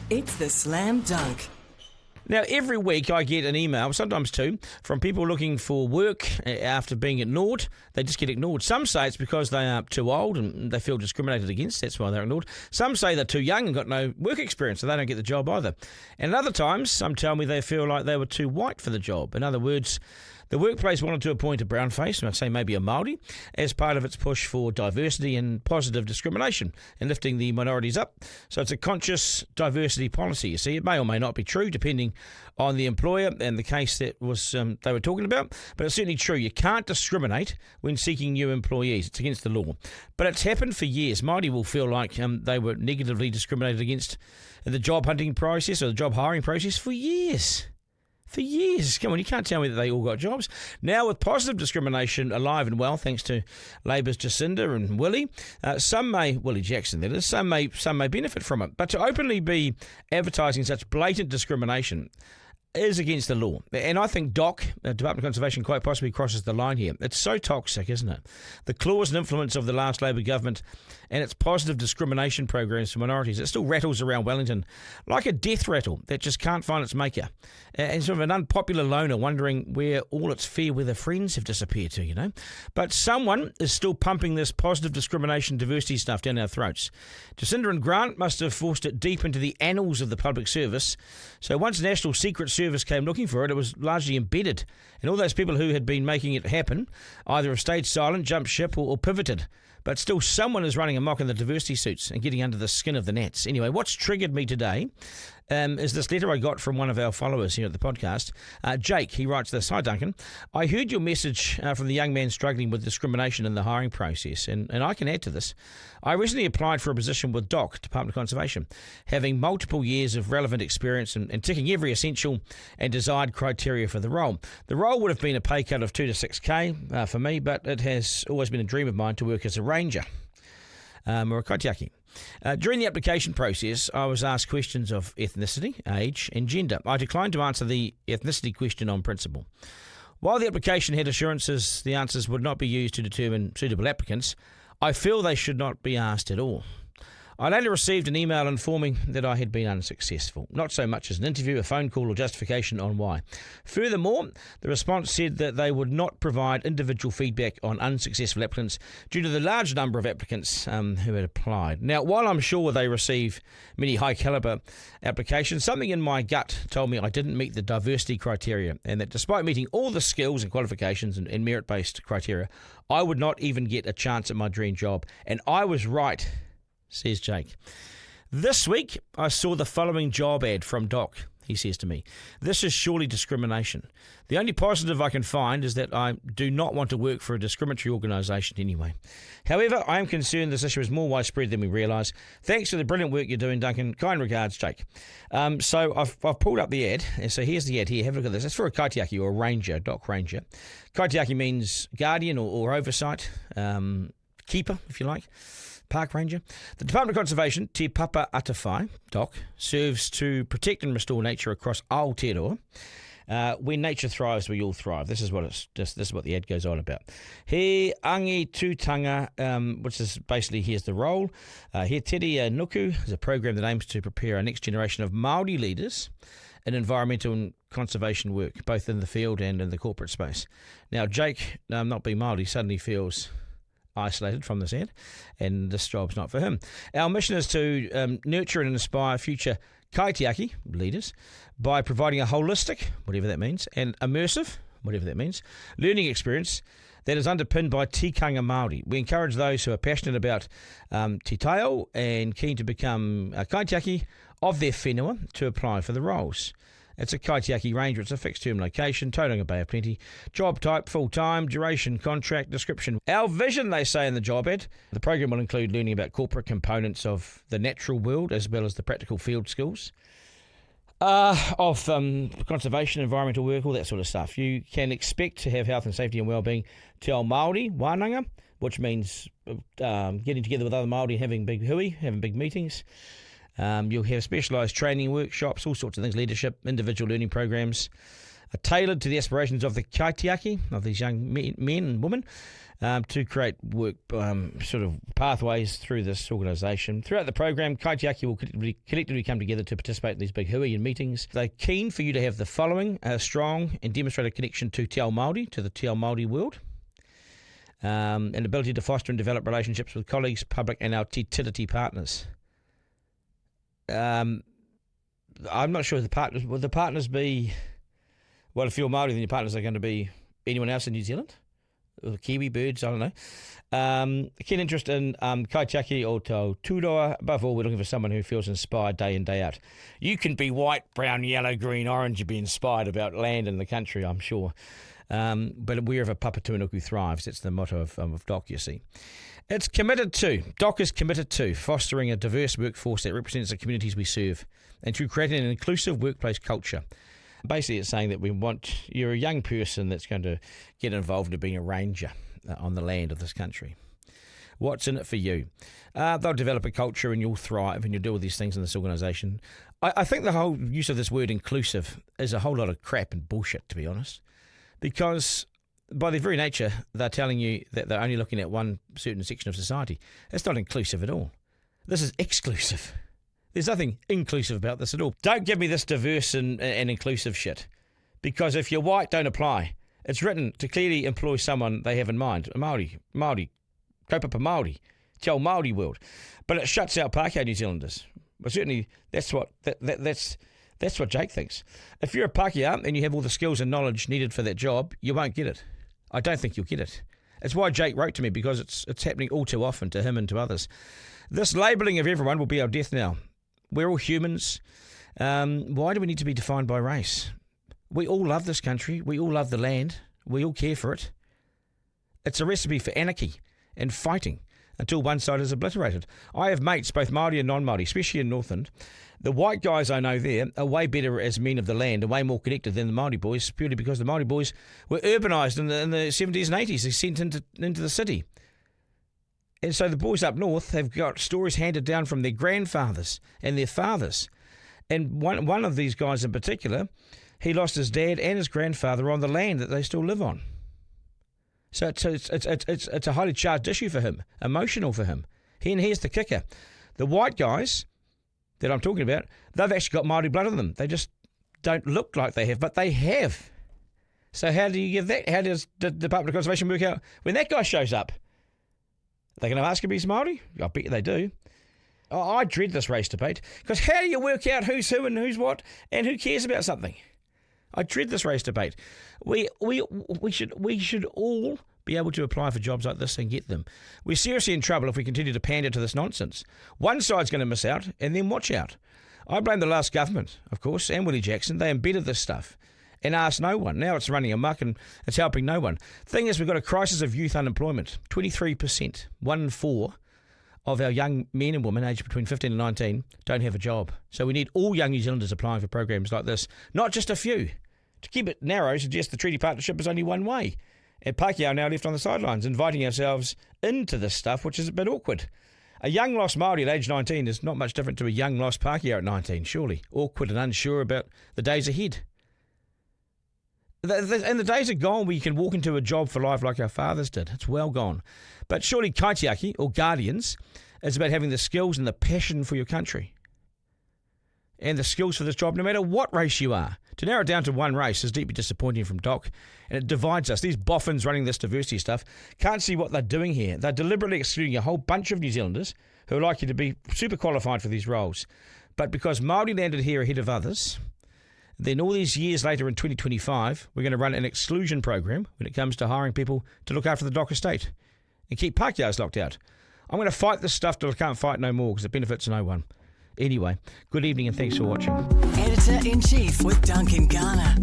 It's the Slam Dunk. Now, every week I get an email, sometimes two, from people looking for work after being ignored. They just get ignored. Some say it's because they are too old and they feel discriminated against. That's why they're ignored. Some say they're too young and got no work experience, so they don't get the job either. And other times, some tell me they feel like they were too white for the job. In other words, the workplace wanted to appoint a brown face, and I'd say maybe a Māori, as part of its push for diversity and positive discrimination and lifting the minorities up. So it's a conscious diversity policy. You see, it may or may not be true, depending on the employer and the case that was they were talking about. But it's certainly true. You can't discriminate when seeking new employees. It's against the law. But it's happened for years. Māori will feel like they were negatively discriminated against in the job hunting process or the job hiring process for years. For years. Come on, you can't tell me that they all got jobs. Now, with positive discrimination alive and well, thanks to Labour's Jacinda and Willie Jackson, that is, some may benefit from it. But to openly be advertising such blatant discrimination is against the law. And I think DOC, Department of Conservation, quite possibly crosses the line here. It's so toxic, isn't it? The clause and influence of the last Labor government and its positive discrimination programs for minorities, it still rattles around Wellington like a death rattle that just can't find its maker. And sort of an unpopular loner wondering where all its fair weather friends have disappeared to, you know. But someone is still pumping this positive discrimination diversity stuff down our throats. Jacinda and Grant must have forced it deep into the annals of the public service. So once National Secret Service came looking for it, it was largely embedded. And all those people who had been making it happen either have stayed silent, jumped ship or pivoted. But still someone is running amok in the diversity suits and getting under the skin of the gnats. Anyway, what's triggered me today is this letter I got from one of our followers here at the podcast. Jake, he writes this. Hi, Duncan. I heard your message from the young man struggling with discrimination in the hiring process, and I can add to this. I recently applied for a position with DOC, Department of Conservation, having multiple years of relevant experience and ticking every essential and desired criteria for the role. The role would have been a pay cut of 2 to 6K for me, but it has always been a dream of mine to work as a ranger or a kaitiaki. During the application process, I was asked questions of ethnicity, age and gender. I declined to answer the ethnicity question on principle. While the application had assurances the answers would not be used to determine suitable applicants, I feel they should not be asked at all. I later received an email informing that I had been unsuccessful, not so much as an interview, a phone call or justification on why. Furthermore, the response said that they would not provide individual feedback on unsuccessful applicants due to the large number of applicants who had applied. Now, while I'm sure they receive many high-caliber applications, something in my gut told me I didn't meet the diversity criteria and that despite meeting all the skills and qualifications and merit-based criteria, I would not even get a chance at my dream job. And I was right, says Jake. This week, I saw the following job ad from DOC. He says to me, "This is surely discrimination. The only positive I can find is that I do not want to work for a discriminatory organisation anyway. However, I am concerned this issue is more widespread than we realise. Thanks for the brilliant work you're doing, Duncan. Kind regards, Jake." So I've pulled up the ad. And so here's the ad here. Have a look at this. It's for a kaitiaki or a ranger, DOC ranger. Kaitiaki means guardian or oversight, keeper, if you like. Park Ranger. The Department of Conservation, Te Papa Atawhai, DOC, serves to protect and restore nature across Aotearoa. When nature thrives, we all thrive. This is what the ad goes on about. He angi tūtanga, which is basically here's the role. He Teri Nuku is a program that aims to prepare our next generation of Māori leaders in environmental and conservation work, both in the field and in the corporate space. Now, Jake, not being Māori, suddenly feels isolated from this ad, and this job's not for him. Our mission is to nurture and inspire future kaitiaki leaders by providing a holistic, whatever that means, and immersive, whatever that means, learning experience that is underpinned by tikanga Māori. We encourage those who are passionate about te taio and keen to become a kaitiaki of their whenua to apply for the roles. It's a kaitiaki ranger. It's a fixed-term location, Tauranga Bay of Plenty. Job type, full-time, duration, contract, description. Our vision, they say in the job ad, the program will include learning about corporate components of the natural world as well as the practical field skills of conservation, environmental work, all that sort of stuff. You can expect to have health and safety and well-being te ao Māori, wānanga, which means getting together with other Māori, having big hui, having big meetings. You'll have specialised training workshops, all sorts of things, leadership, individual learning programs. are tailored to the aspirations of the kaitiaki, of these young men and women, to create work sort of pathways through this organisation. Throughout the program, kaitiaki will collectively come together to participate in these big hui and meetings. They're keen for you to have the following: a strong and demonstrated connection to Te Ao Māori, to the Te Ao Māori world, an ability to foster and develop relationships with colleagues, public and our te tiriti partners. I'm not sure the partners, will the partners be, well, if you're Māori, then your partners are going to be anyone else in New Zealand? Or the Kiwi birds, I don't know. Keen interest in kaitiaki o tau tūroa. Above all, we're looking for someone who feels inspired day in, day out. You can be white, brown, yellow, green, orange, and be inspired about land and the country, I'm sure. But wherever Papatūānuku thrives, that's the motto of DOC, you see. DOC is committed to fostering a diverse workforce that represents the communities we serve and to creating an inclusive workplace culture. Basically, it's saying that you're a young person that's going to get involved in being a ranger on the land of this country. What's in it for you? They'll develop a culture and you'll thrive and you'll deal with these things in this organisation. I think the whole use of this word inclusive is a whole lot of crap and bullshit, to be honest, because by their very nature, they're telling you that they're only looking at one certain section of society. It's not inclusive at all. This is exclusive. There's nothing inclusive about this at all. Don't give me this diverse and inclusive shit, because if you're white, don't apply. It's written to clearly employ someone they have in mind. Māori, kaupapa Māori, Te Ao Māori world. But it shuts out Pākehā New Zealanders. But certainly that's what Jake thinks. If you're a Pākehā and you have all the skills and knowledge needed for that job, you won't get it. I don't think you'll get it. It's why Jake wrote to me, because it's happening all too often to him and to others. This labelling of everyone will be our death now. We're all humans. Why do we need to be defined by race? We all love this country. We all love the land. We all care for it. It's a recipe for anarchy and fighting until one side is obliterated. I have mates, both Māori and non-Māori, especially in Northland. The white guys I know there are way better as men of the land and way more connected than the Māori boys, purely because the Māori boys were urbanised in the 70s and 80s. They sent into the city. And so the boys up north have got stories handed down from their grandfathers and their fathers. And one of these guys in particular, he lost his dad and his grandfather on the land that they still live on. So it's a highly charged issue for him, emotional for him. And here's the kicker. The white guys that I'm talking about, they've actually got Māori blood in them. They just don't look like they have, but they have. So how do you give that? How does the Department of Conservation work out when that guy shows up? Are they going to ask if he's Māori? I bet you they do. I dread this race debate, because how do you work out who's who and who's what and who cares about something? I dread this race debate. We should all be able to apply for jobs like this and get them. We're seriously in trouble if we continue to pander to this nonsense. One side's going to miss out, and then watch out. I blame the last government, of course, and Willie Jackson. They embedded this stuff and asked no one. Now it's running amok and it's helping no one. Thing is, we've got a crisis of youth unemployment. 23%, 1 in 4 of our young men and women aged between 15 and 19 don't have a job. So we need all young New Zealanders applying for programs like this, not just a few. To keep it narrow suggests the treaty partnership is only one way. And Pākehā are now left on the sidelines, inviting ourselves into this stuff, which is a bit awkward. A young lost Māori at age 19 is not much different to a young lost Pākehā at 19, surely. Awkward and unsure about the days ahead. And the days are gone where you can walk into a job for life like our fathers did. It's well gone. But surely kaitiaki, or guardians, is about having the skills and the passion for your country. And the skills for this job, no matter what race you are. To narrow it down to one race is deeply disappointing from DOC, and it divides us. These boffins running this diversity stuff can't see what they're doing here. They're deliberately excluding a whole bunch of New Zealanders who are likely to be super qualified for these roles. But because Māori landed here ahead of others, then all these years later in 2025, we're going to run an exclusion program when it comes to hiring people to look after the DOC estate and keep Pākehās locked out. I'm going to fight this stuff till I can't fight no more because it benefits no one. Anyway, good evening and thanks for watching. Editor-in-Chief with Duncan Garner.